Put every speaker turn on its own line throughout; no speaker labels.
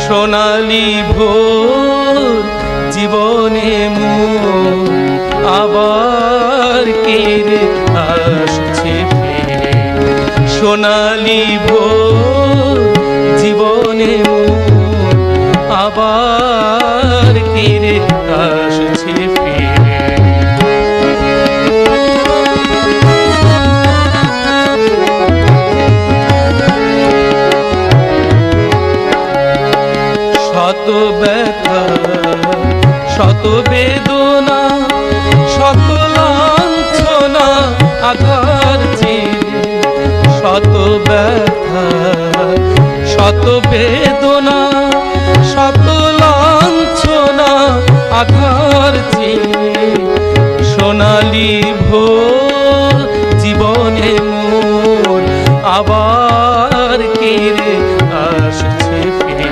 সোনালি ভোর জীবনে মোর আবার কেড়ে আসছে ফিরে। সোনালি ভোর জীবনে মোর আবার কেড়ে আসছে ফিরে। শত ব্যথা শত বেদনা শত লাঞ্ছনা আঘাত চিরে। শত ব্যথা শত বেদনা শত লাঞ্ছনা আঘাত চিরে। সোনালি ভোর জীবনে মোর আবার কেড়ে আসছে ফিরে।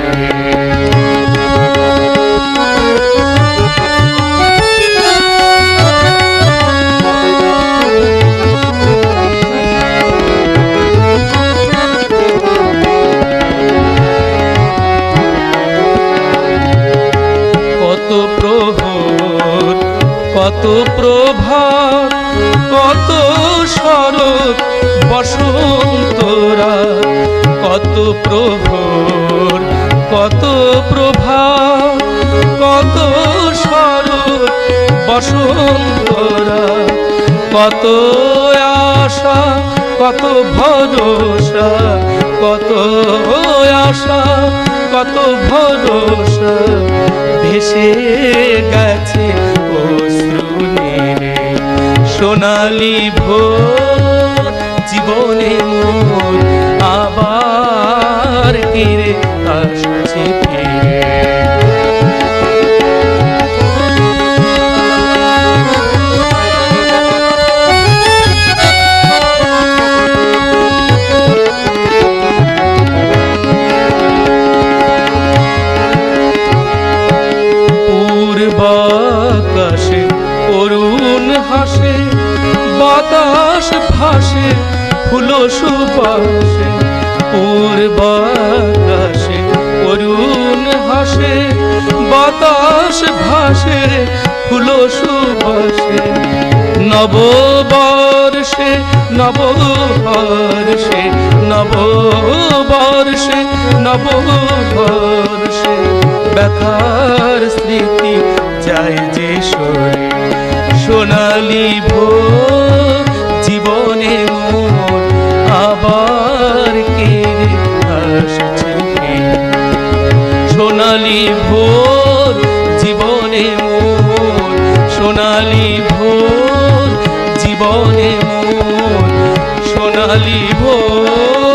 কত প্রহর কত প্রভাত কত শরৎ বসন্তরা। কত প্রহর কত প্রভাত কত শরৎ বসন্তরা। কত আশা কত ভরসা কত আশা কত ভরসা ভেসে গেছে অশ্রু নীরে। সোনালি ভোর জীবনে মোর আবার কেড়ে আসছে ফিরে। আকাশে অরুণ হাসে বাতাস ভাসে ফুল সুবাসে। পূর্ব আকাশে অরুণ হাসে বাতাস ভাসে ফুল সুবাসে। নববর্ষে নববর্ষে নববর্ষে নববর্ষে ব্যথার স্মৃতি যায় যে সরে। সোনালি ভোর জীবনে মোর আবার কেড়ে আসছে ফিরে। সোনালি ভোর জীবনে মোর সোনালি ভোর জীবনে মোর সোনালি ভোর।